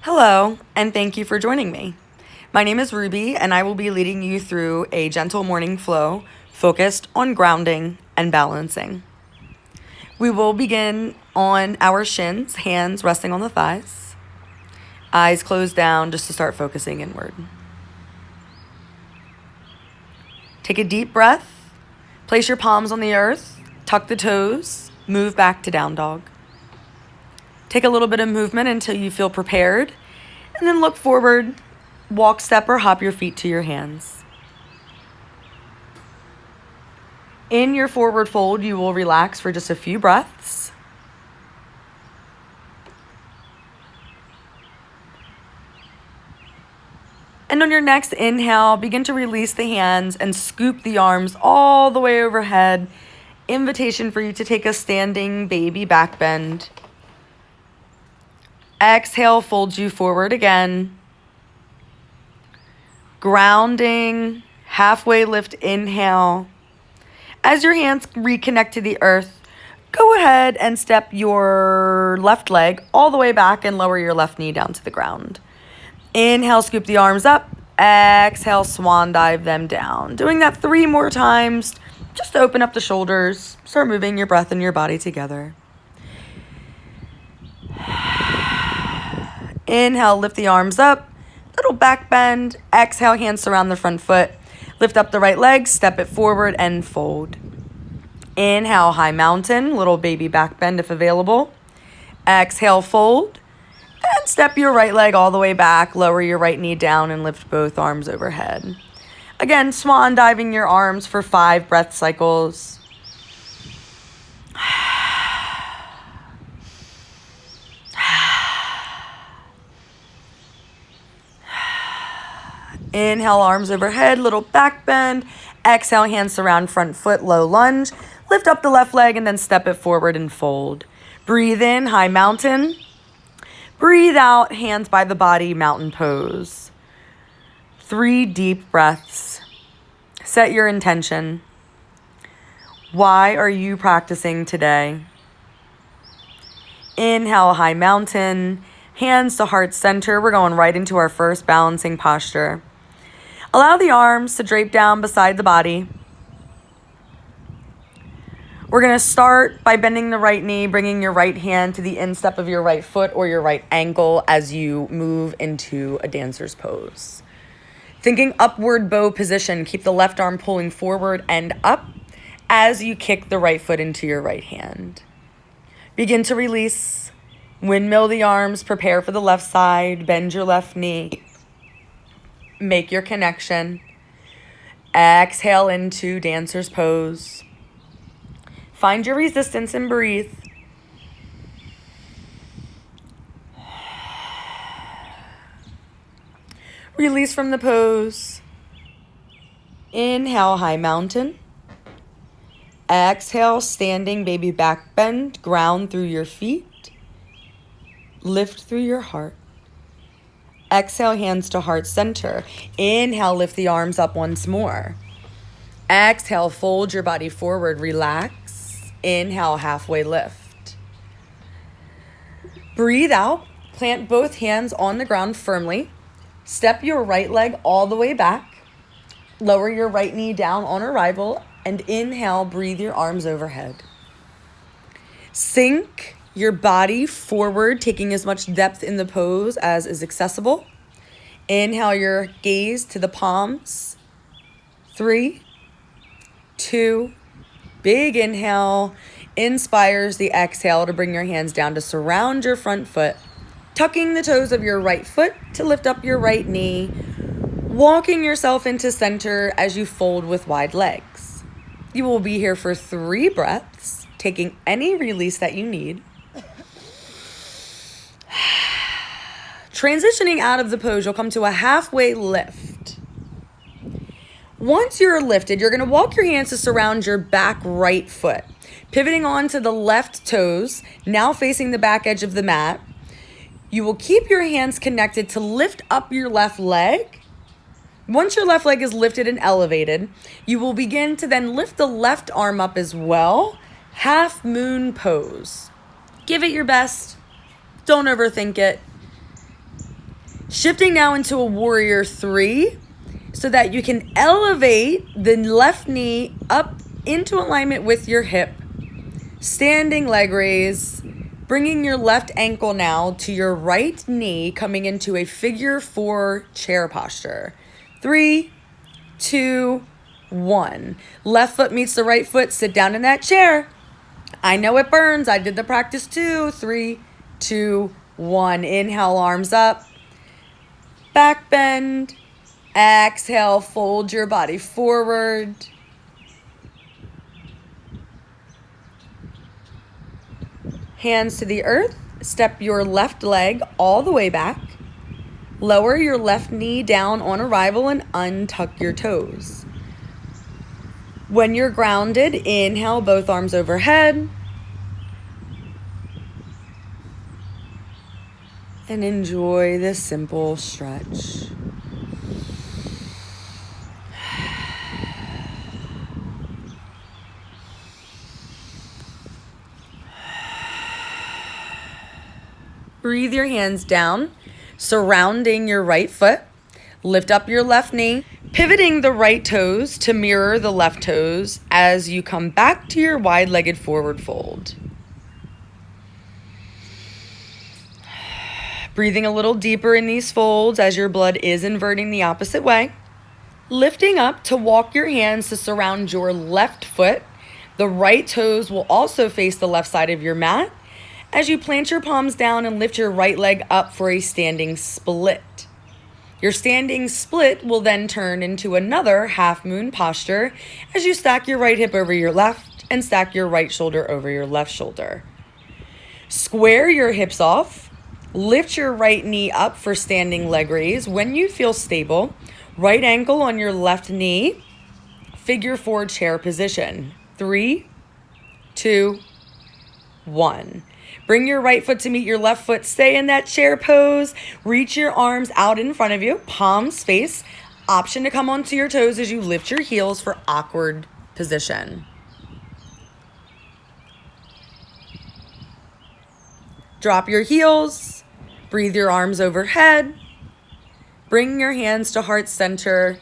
Hello, and thank you for joining me. My name is Ruby, and I will be leading you through a gentle morning flow focused on grounding and balancing. We will begin on our shins, hands resting on the thighs, eyes closed down just to start focusing inward. Take a deep breath, place your palms on the earth, tuck the toes, move back to down dog. Take a little bit of movement until you feel prepared, and then look forward, walk, step, or hop your feet to your hands. In your forward fold, you will relax for just a few breaths. And on your next inhale, begin to release the hands and scoop the arms all the way overhead. Invitation for you to take a standing baby back bend. Exhale, fold you forward again. Grounding, halfway lift, inhale. As your hands reconnect to the earth, go ahead and step your left leg all the way back and lower your left knee down to the ground. Inhale, scoop the arms up. Exhale, swan dive them down. Doing that 3 more times. Just open up the shoulders. Start moving your breath and your body together. Inhale, lift the arms up, little back bend. Exhale, hands surround the front foot. Lift up the right leg, step it forward and fold. Inhale, high mountain, little baby back bend if available. Exhale, fold. And step your right leg all the way back, lower your right knee down and lift both arms overhead. Again, swan diving your arms for 5 breath cycles. Inhale, arms overhead, little back bend. Exhale, hands surround front foot, low lunge. Lift up the left leg and then step it forward and fold. Breathe in, high mountain. Breathe out, hands by the body, mountain pose. 3 deep breaths. Set your intention. Why are you practicing today? Inhale, high mountain. Hands to heart center. We're going right into our first balancing posture. Allow the arms to drape down beside the body. We're going to start by bending the right knee, bringing your right hand to the instep of your right foot or your right ankle as you move into a dancer's pose. Thinking upward bow position, keep the left arm pulling forward and up as you kick the right foot into your right hand. Begin to release. Windmill the arms, prepare for the left side, bend your left knee. Make your connection. Exhale into dancer's pose. Find your resistance and breathe. Release from the pose. Inhale, high mountain. Exhale, standing baby back bend. Ground through your feet. Lift through your heart. Exhale, hands to heart center. Inhale, lift the arms up once more. Exhale, fold your body forward, relax. Inhale, halfway lift. Breathe out, plant both hands on the ground firmly. Step your right leg all the way back. Lower your right knee down on arrival and inhale, breathe your arms overhead. Sink your body forward, taking as much depth in the pose as is accessible. Inhale your gaze to the palms. 3, 2, big inhale. Inspires the exhale to bring your hands down to surround your front foot. Tucking the toes of your right foot to lift up your right knee. Walking yourself into center as you fold with wide legs. You will be here for 3 breaths, taking any release that you need. Transitioning out of the pose, you'll come to a halfway lift. Once you're lifted, you're going to walk your hands to surround your back right foot. Pivoting onto the left toes, now facing the back edge of the mat. You will keep your hands connected to lift up your left leg. Once your left leg is lifted and elevated, you will begin to then lift the left arm up as well. Half moon pose. Give it your best. Don't overthink it. Shifting now into a warrior three so that you can elevate the left knee up into alignment with your hip. Standing leg raise, bringing your left ankle now to your right knee, coming into a figure four chair posture. 3, 2, 1. Left foot meets the right foot. Sit down in that chair. I know it burns. I did the practice too. 3, 2, 1. Inhale, arms up. Back bend. Exhale, fold your body forward. Hands to the earth. Step your left leg all the way back. Lower your left knee down on arrival and untuck your toes. When you're grounded, inhale, both arms overhead. And enjoy this simple stretch. Breathe your hands down, surrounding your right foot. Lift up your left knee, pivoting the right toes to mirror the left toes as you come back to your wide-legged forward fold. Breathing a little deeper in these folds as your blood is inverting the opposite way. Lifting up to walk your hands to surround your left foot. The right toes will also face the left side of your mat as you plant your palms down and lift your right leg up for a standing split. Your standing split will then turn into another half moon posture as you stack your right hip over your left and stack your right shoulder over your left shoulder. Square your hips off. Lift your right knee up for standing leg raise. When you feel stable, right ankle on your left knee, figure four chair position. 3, 2, 1. Bring your right foot to meet your left foot. Stay in that chair pose. Reach your arms out in front of you, palms face. Option to come onto your toes as you lift your heels for awkward position. Drop your heels. Breathe your arms overhead. Bring your hands to heart center.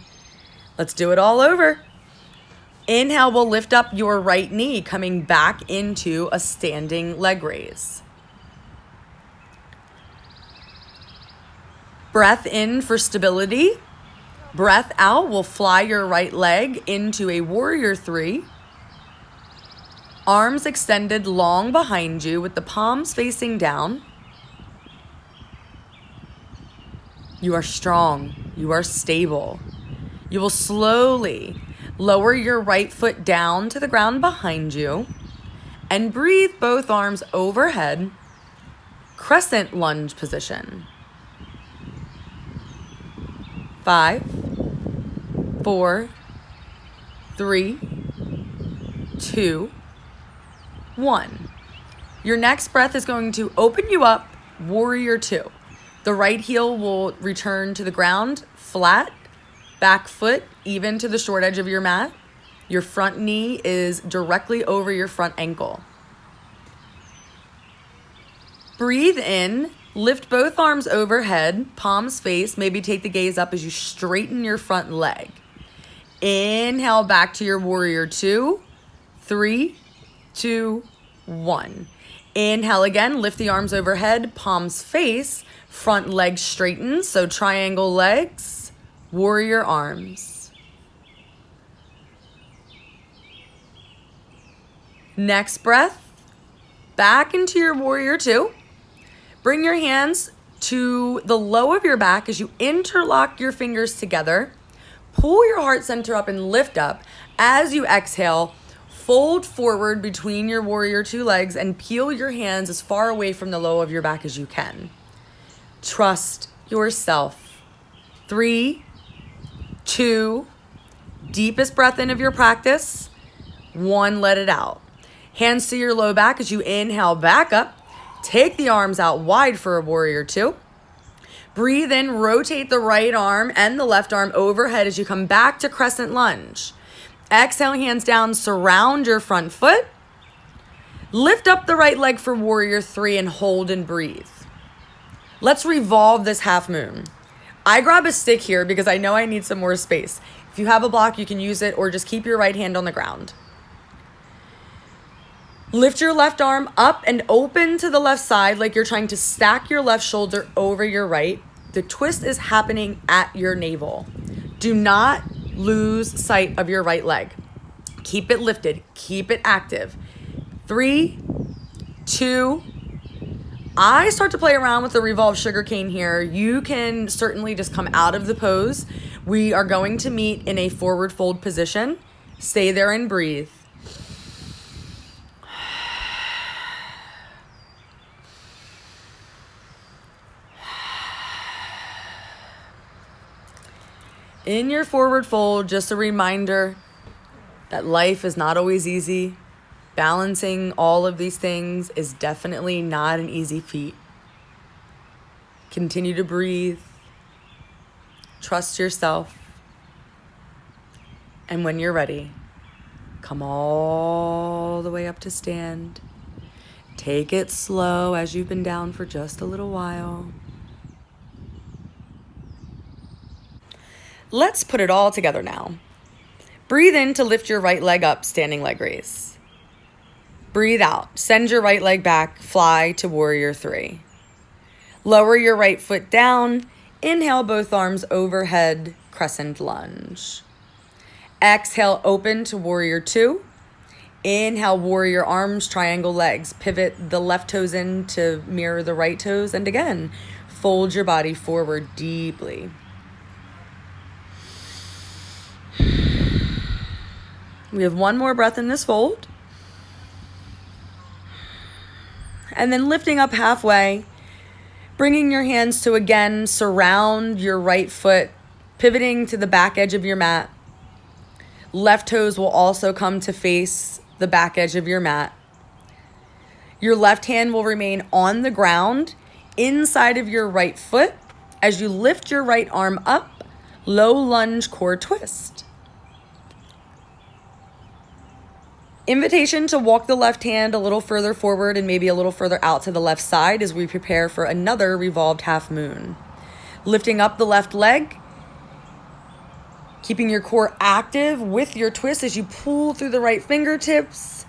Let's do it all over. Inhale, we'll lift up your right knee, coming back into a standing leg raise. Breath in for stability. Breath out, we'll fly your right leg into a warrior three. Arms extended long behind you with the palms facing down. You are strong. You are stable. You will slowly lower your right foot down to the ground behind you and breathe both arms overhead, crescent lunge position. 5, 4, 3, 2, 1. Your next breath is going to open you up, warrior two. The right heel will return to the ground, flat, back foot even to the short edge of your mat. Your front knee is directly over your front ankle. Breathe in, lift both arms overhead, palms face, maybe take the gaze up as you straighten your front leg. Inhale back to your warrior two. 3, 2, 1. Inhale again, lift the arms overhead, palms face, front leg straightens, so triangle legs, warrior arms. Next breath, back into your warrior two. Bring your hands to the low of your back as you interlock your fingers together. Pull your heart center up and lift up. As you exhale, fold forward between your warrior two legs and peel your hands as far away from the low of your back as you can. Trust yourself. 3, 2, deepest breath in of your practice. 1, let it out. Hands to your low back as you inhale back up. Take the arms out wide for a warrior two. Breathe in, rotate the right arm and the left arm overhead as you come back to crescent lunge. Exhale, hands down, surround your front foot. Lift up the right leg for warrior three and hold and breathe. Let's revolve this half moon. I grab a stick here because I know I need some more space. If you have a block, you can use it, or just keep your right hand on the ground. Lift your left arm up and open to the left side like you're trying to stack your left shoulder over your right. The twist is happening at your navel. Do not lose sight of your right leg. Keep it lifted. Keep it active. 3, 2. I start to play around with the revolved sugarcane here. You can certainly just come out of the pose. We are going to meet in a forward fold position. Stay there and breathe. In your forward fold, just a reminder that life is not always easy. Balancing all of these things is definitely not an easy feat. Continue to breathe. Trust yourself. And when you're ready, come all the way up to stand. Take it slow as you've been down for just a little while. Let's put it all together now. Breathe in to lift your right leg up, standing leg raise. Breathe out. Send your right leg back, fly to warrior 3. Lower your right foot down. Inhale, both arms overhead, crescent lunge. Exhale, open to warrior 2. Inhale, warrior arms, triangle legs. Pivot the left toes in to mirror the right toes. And again, fold your body forward deeply. We have one more breath in this fold. And then lifting up halfway, bringing your hands to again surround your right foot, pivoting to the back edge of your mat. Left toes will also come to face the back edge of your mat. Your left hand will remain on the ground inside of your right foot as you lift your right arm up, low lunge core twist. Invitation to walk the left hand a little further forward and maybe a little further out to the left side as we prepare for another revolved half moon. Lifting up the left leg, keeping your core active with your twist as you pull through the right fingertips.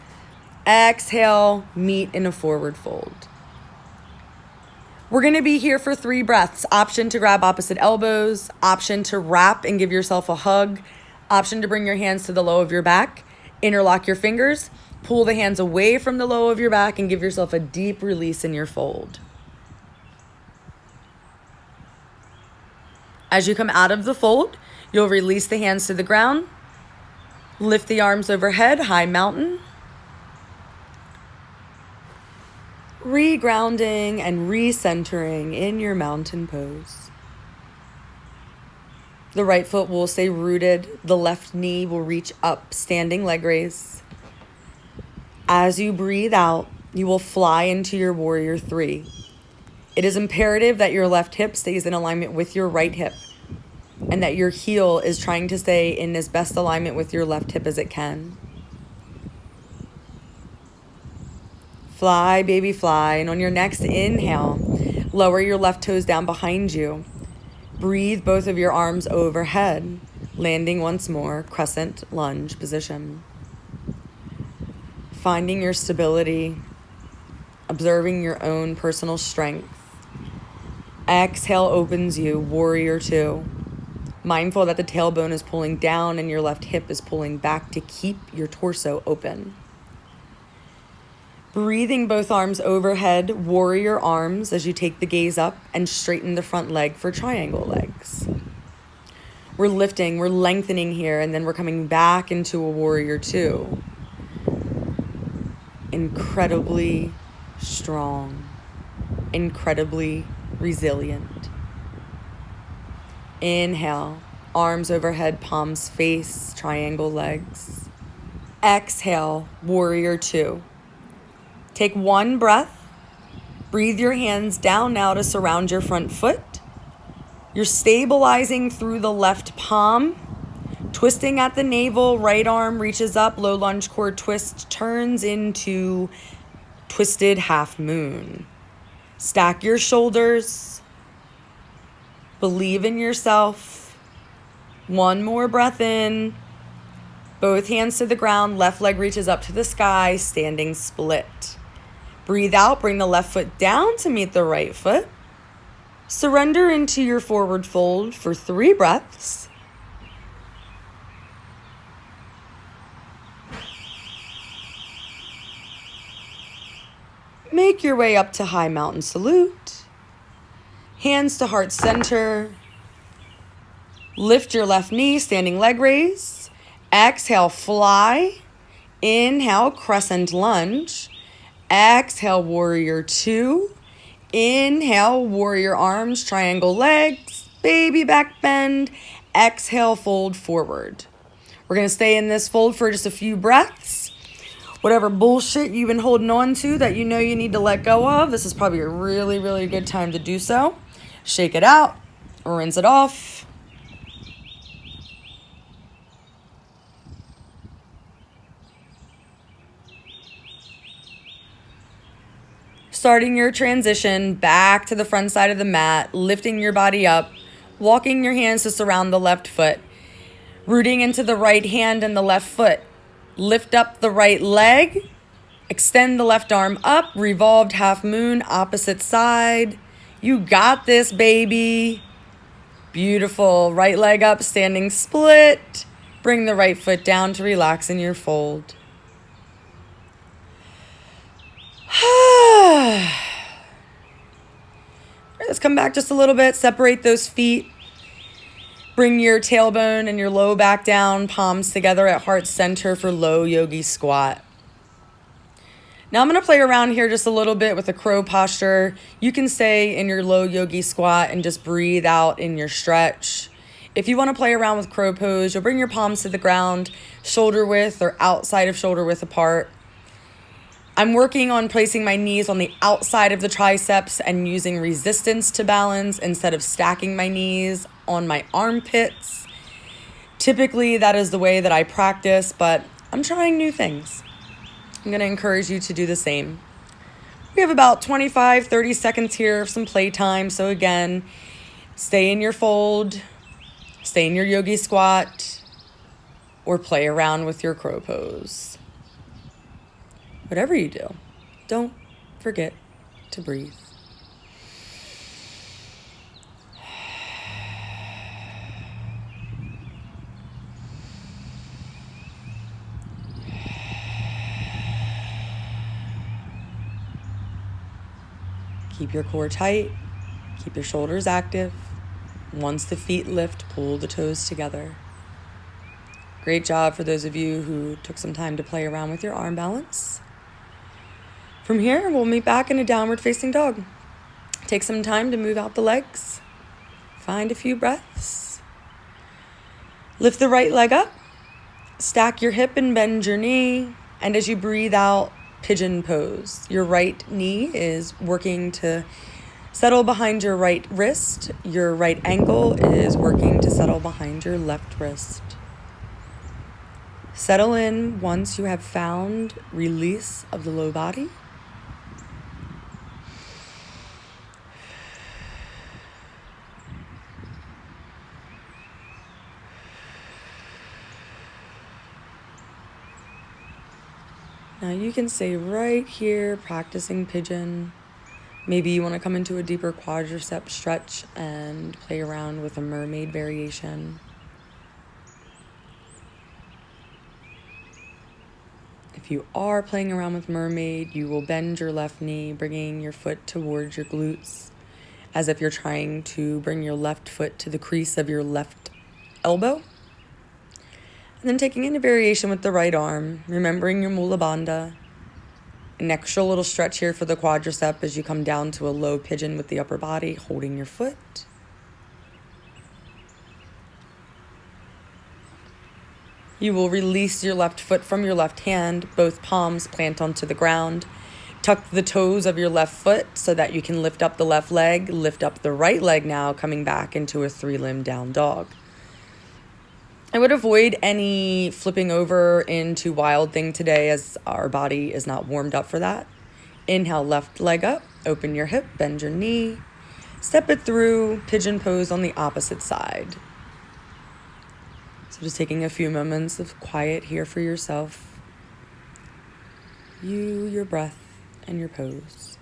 Exhale, meet in a forward fold. We're going to be here for 3 breaths. Option to grab opposite elbows, option to wrap and give yourself a hug, option to bring your hands to the low of your back. Interlock your fingers, pull the hands away from the low of your back and give yourself a deep release in your fold. As you come out of the fold, you'll release the hands to the ground, lift the arms overhead, high mountain. Regrounding and recentering in your mountain pose. The right foot will stay rooted. The left knee will reach up, standing leg raise. As you breathe out, you will fly into your warrior 3. It is imperative that your left hip stays in alignment with your right hip and that your heel is trying to stay in as best alignment with your left hip as it can. Fly, baby, fly. And on your next inhale, lower your left toes down behind you. Breathe both of your arms overhead, landing once more, crescent lunge position. Finding your stability, observing your own personal strength. Exhale opens you, warrior 2. Mindful that the tailbone is pulling down and your left hip is pulling back to keep your torso open. Breathing both arms overhead, warrior arms as you take the gaze up and straighten the front leg for triangle legs. We're lifting, we're lengthening here, and then we're coming back into a warrior 2. Incredibly strong, incredibly resilient. Inhale, arms overhead, palms face, triangle legs. Exhale, warrior 2. Take one breath. Breathe your hands down now to surround your front foot. You're stabilizing through the left palm. Twisting at the navel, right arm reaches up, low lunge core twist turns into twisted half moon. Stack your shoulders. Believe in yourself. One more breath in. Both hands to the ground. Left leg reaches up to the sky. Standing split. Breathe out. Bring the left foot down to meet the right foot. Surrender into your forward fold for 3 breaths. Make your way up to high mountain salute. Hands to heart center. Lift your left knee, standing leg raise. Exhale, fly. Inhale, crescent lunge. Exhale, warrior 2. Inhale, warrior arms, triangle legs, baby back bend. Exhale, fold forward. We're going to stay in this fold for just a few breaths. Whatever bullshit you've been holding on to that you know you need to let go of, this is probably a really, really good time to do so. Shake it out, rinse it off. Starting your transition back to the front side of the mat, lifting your body up, walking your hands to surround the left foot, rooting into the right hand and the left foot. Lift up the right leg, extend the left arm up, revolved half moon, opposite side. You got this, baby. Beautiful. Right leg up, standing split. Bring the right foot down to relax in your fold. Let's come back just a little bit. Separate those feet. Bring your tailbone and your low back down, palms together at heart center for low yogi squat. Now I'm going to play around here just a little bit with the crow posture. You can stay in your low yogi squat and just breathe out in your stretch. If you want to play around with crow pose, you'll bring your palms to the ground, shoulder width or outside of shoulder width apart. I'm working on placing my knees on the outside of the triceps and using resistance to balance instead of stacking my knees on my armpits. Typically, that is the way that I practice, but I'm trying new things. I'm going to encourage you to do the same. We have about 25-30 seconds here of some playtime. So again, stay in your fold, stay in your yogi squat, or play around with your crow pose. Whatever you do, don't forget to breathe. Keep your core tight, keep your shoulders active. Once the feet lift, pull the toes together. Great job for those of you who took some time to play around with your arm balance. From here, we'll meet back in a downward facing dog. Take some time to move out the legs. Find a few breaths. Lift the right leg up. Stack your hip and bend your knee. And as you breathe out, pigeon pose. Your right knee is working to settle behind your right wrist. Your right ankle is working to settle behind your left wrist. Settle in once you have found release of the low body. Now you can stay right here practicing pigeon. Maybe you want to come into a deeper quadricep stretch and play around with a mermaid variation. If you are playing around with mermaid, you will bend your left knee, bringing your foot towards your glutes, as if you're trying to bring your left foot to the crease of your left elbow. And then taking in a variation with the right arm, remembering your Mula Bandha. An extra little stretch here for the quadricep as you come down to a low pigeon with the upper body, holding your foot. You will release your left foot from your left hand, both palms plant onto the ground. Tuck the toes of your left foot so that you can lift up the left leg, lift up the right leg now, coming back into a 3-limb down dog. I would avoid any flipping over into Wild Thing today as our body is not warmed up for that. Inhale, left leg up, open your hip, bend your knee. Step it through pigeon pose on the opposite side. So just taking a few moments of quiet here for yourself. You, your breath, and your pose.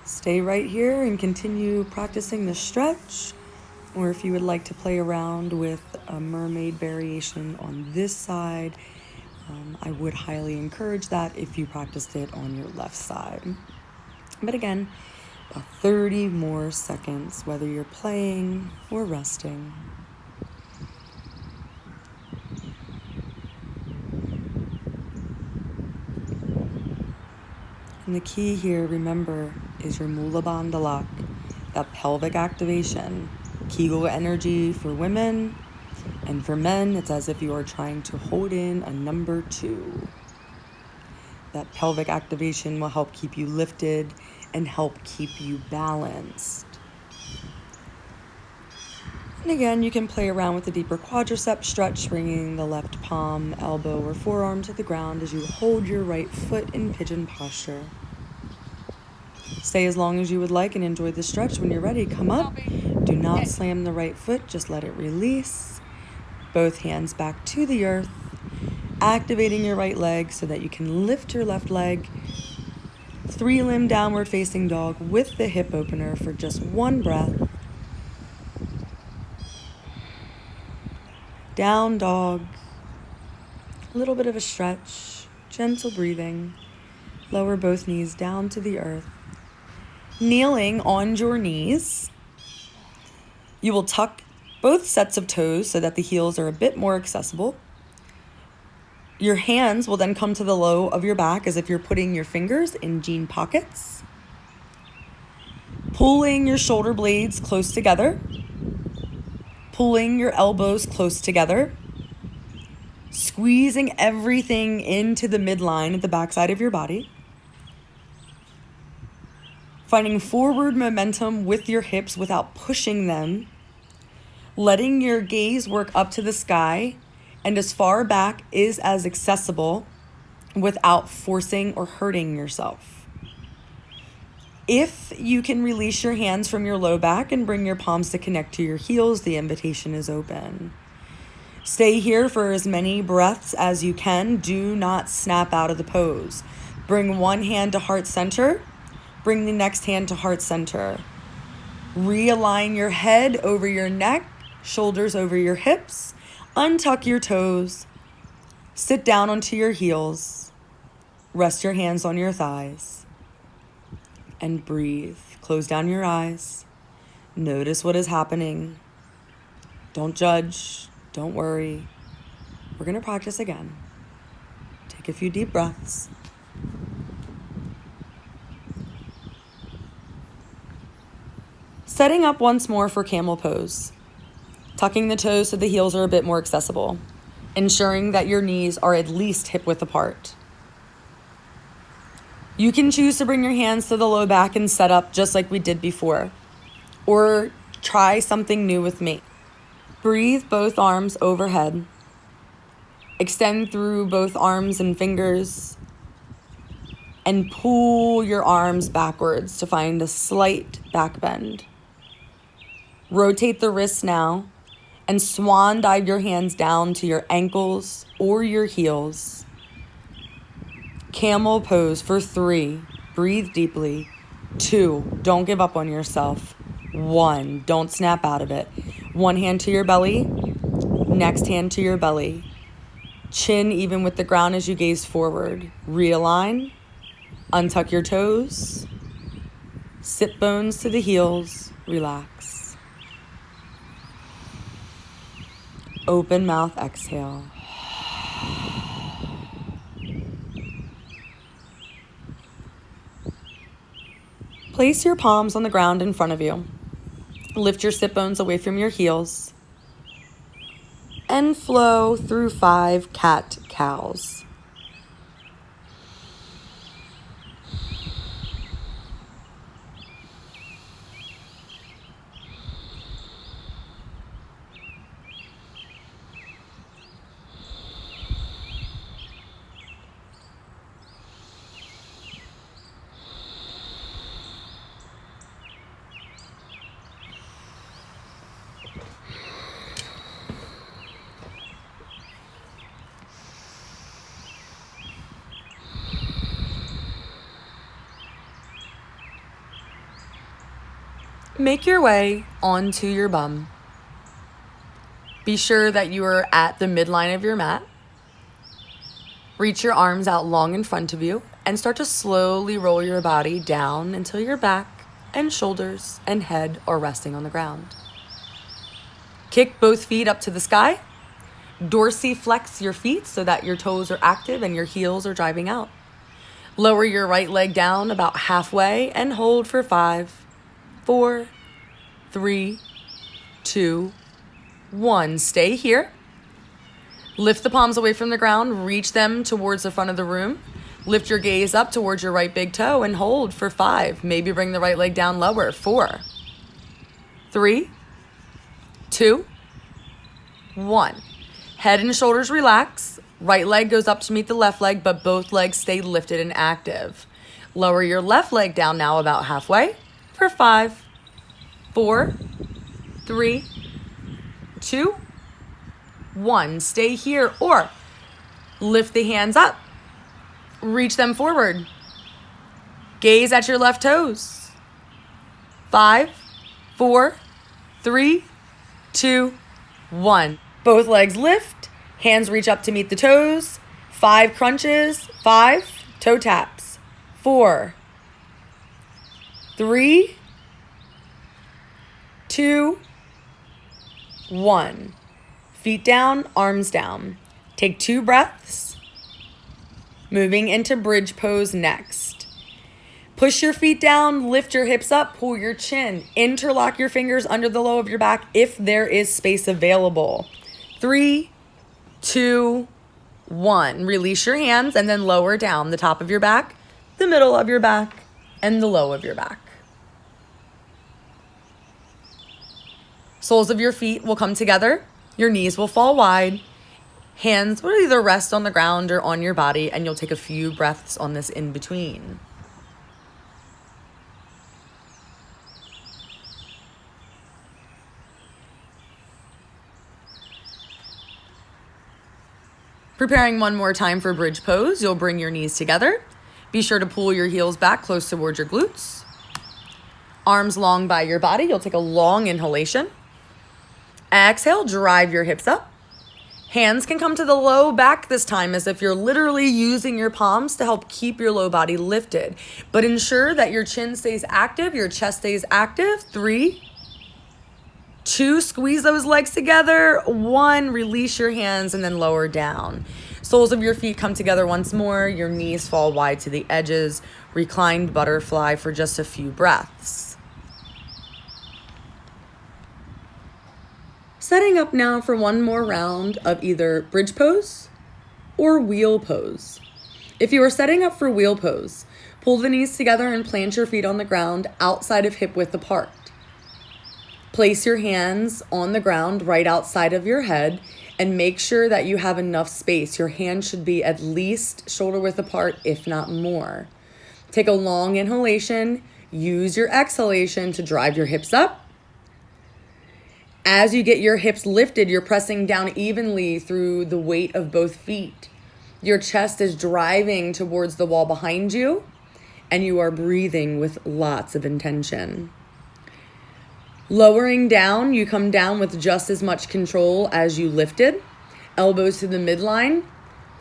Stay right here and continue practicing the stretch, or if you would like to play around with a mermaid variation on this side, I would highly encourage that if you practiced it on your left side. But again, about 30 more seconds, whether you're playing or resting. And the key here, remember, is your Mula Bandha lock, that pelvic activation. Kegel energy for women, and for men, it's as if you are trying to hold in a number 2. That pelvic activation will help keep you lifted and help keep you balanced. And again, you can play around with the deeper quadricep stretch, bringing the left palm, elbow, or forearm to the ground as you hold your right foot in pigeon posture. Stay as long as you would like and enjoy the stretch. When you're ready, come up. Do not slam the right foot, just let it release. Both hands back to the earth, activating your right leg so that you can lift your left leg. 3-limb downward facing dog with the hip opener for just 1 breath. Down dog. A little bit of a stretch, gentle breathing. Lower both knees down to the earth. Kneeling on your knees, you will tuck both sets of toes so that the heels are a bit more accessible. Your hands will then come to the low of your back as if you're putting your fingers in jean pockets. Pulling your shoulder blades close together. Pulling your elbows close together. Squeezing everything into the midline at the backside of your body. Finding forward momentum with your hips without pushing them. Letting your gaze work up to the sky and as far back is as accessible without forcing or hurting yourself. If you can release your hands from your low back and bring your palms to connect to your heels, the invitation is open. Stay here for as many breaths as you can. Do not snap out of the pose. Bring one hand to heart center. Bring the next hand to heart center. Realign your head over your neck, shoulders over your hips. Untuck your toes. Sit down onto your heels. Rest your hands on your thighs. And breathe. Close down your eyes. Notice what is happening. Don't judge. Don't worry. We're going to practice again. Take a few deep breaths. Setting up once more for camel pose. Tucking the toes so the heels are a bit more accessible. Ensuring that your knees are at least hip width apart. You can choose to bring your hands to the low back and set up just like we did before. Or try something new with me. Breathe both arms overhead. Extend through both arms and fingers. And pull your arms backwards to find a slight back bend. Rotate the wrists now and swan dive your hands down to your ankles or your heels. Camel pose for 3. Breathe deeply. 2. Don't give up on yourself. 1. Don't snap out of it. One hand to your belly. Next hand to your belly. Chin even with the ground as you gaze forward. Realign. Untuck your toes. Sit bones to the heels. Relax. Open mouth, exhale. Place your palms on the ground in front of you. Lift your sit bones away from your heels. and flow through 5 cat-cows. Make your way onto your bum. Be sure that you are at the midline of your mat. Reach your arms out long in front of you and start to slowly roll your body down until your back and shoulders and head are resting on the ground. Kick both feet up to the sky. Dorsiflex your feet so that your toes are active and your heels are driving out. Lower your right leg down about halfway and hold for 5, 4, 3, 2, 1. Stay here. Lift the palms away from the ground. Reach them towards the front of the room. Lift your gaze up towards your right big toe and hold for 5. Maybe bring the right leg down lower. 4, 3, 2, 1. Head and shoulders relax. Right leg goes up to meet the left leg, but both legs stay lifted and active. Lower your left leg down now about halfway for 5, 4, 3, 2, 1. Stay here or lift the hands up. Reach them forward. Gaze at your left toes. 5, 4, 3, 2, 1. Both legs lift. Hands reach up to meet the toes. 5 crunches. 5 toe taps. 4, 3, 2, 1. Feet down, arms down. Take 2 breaths. Moving into bridge pose next. Push your feet down, lift your hips up, pull your chin. Interlock your fingers under the low of your back if there is space available. 3, 2, 1. Release your hands and then lower down the top of your back, the middle of your back, and the low of your back. Soles of your feet will come together. Your knees will fall wide. Hands will either rest on the ground or on your body, and you'll take a few breaths on this in between. Preparing one more time for bridge pose, you'll bring your knees together. Be sure to pull your heels back close towards your glutes. Arms long by your body. You'll take a long inhalation. Exhale, drive your hips up. Hands can come to the low back this time as if you're literally using your palms to help keep your low body lifted. But ensure that your chin stays active, your chest stays active. 3, 2, squeeze those legs together. 1, release your hands and then lower down. Soles of your feet come together once more. Your knees fall wide to the edges. Reclined butterfly for just a few breaths. Setting up now for one more round of either bridge pose or wheel pose. If you are setting up for wheel pose, pull the knees together and plant your feet on the ground outside of hip width apart. Place your hands on the ground right outside of your head and make sure that you have enough space. Your hands should be at least shoulder width apart, if not more. Take a long inhalation. Use your exhalation to drive your hips up. As you get your hips lifted, you're pressing down evenly through the weight of both feet. Your chest is driving towards the wall behind you, and you are breathing with lots of intention. Lowering down, you come down with just as much control as you lifted. Elbows to the midline,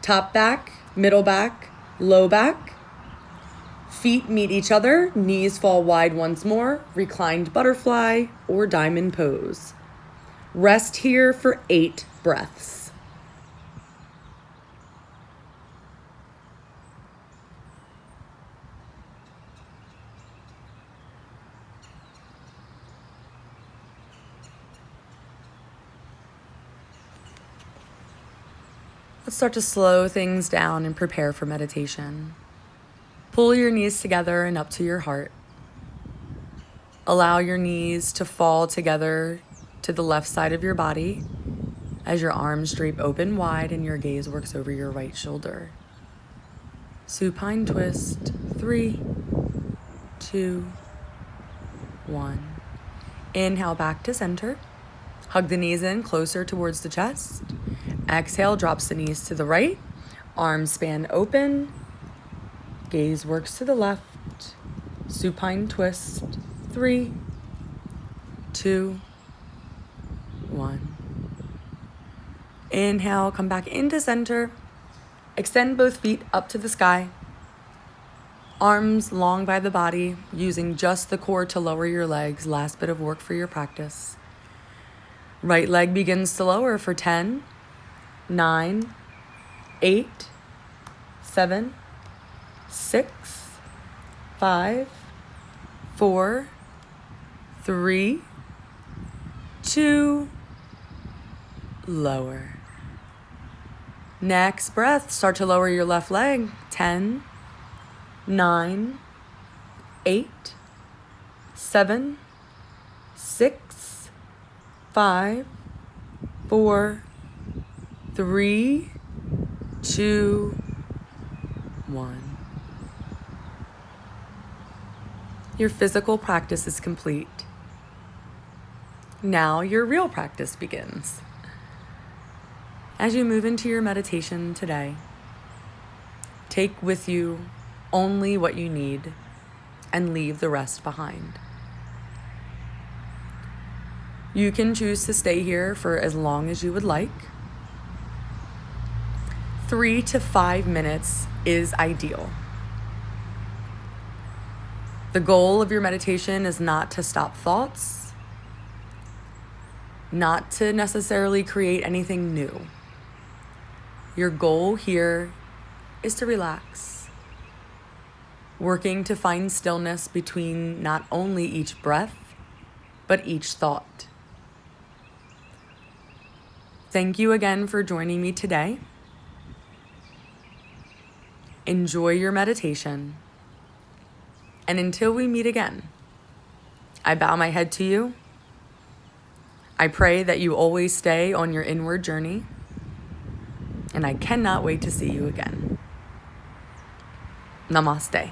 top back, middle back, low back. Feet meet each other, knees fall wide once more, reclined butterfly or diamond pose. Rest here for 8 breaths. Let's start to slow things down and prepare for meditation. Pull your knees together and up to your heart. Allow your knees to fall together to the left side of your body as your arms drape open wide and your gaze works over your right shoulder. Supine twist. 3, 2, 1. Inhale back to center. Hug the knees in closer towards the chest. Exhale, drops the knees to the right. Arms span open. Gaze works to the left. Supine twist. 3, 2, 1. Inhale, come back into center. Extend both feet up to the sky. Arms long by the body, using just the core to lower your legs. Last bit of work for your practice. Right leg begins to lower for 10, 9, 8, 7, 6, 5, 4, 3, 2, lower. Next breath, start to lower your left leg. 10, 9, 8, 7, 6, 5, 4, 3, 2, 1. Your physical practice is complete. Now your real practice begins. As you move into your meditation today, take with you only what you need and leave the rest behind. You can choose to stay here for as long as you would like. 3 to 5 minutes is ideal. The goal of your meditation is not to stop thoughts, not to necessarily create anything new. Your goal here is to relax, working to find stillness between not only each breath, but each thought. Thank you again for joining me today. Enjoy your meditation. And until we meet again, I bow my head to you. I pray that you always stay on your inward journey. And I cannot wait to see you again. Namaste.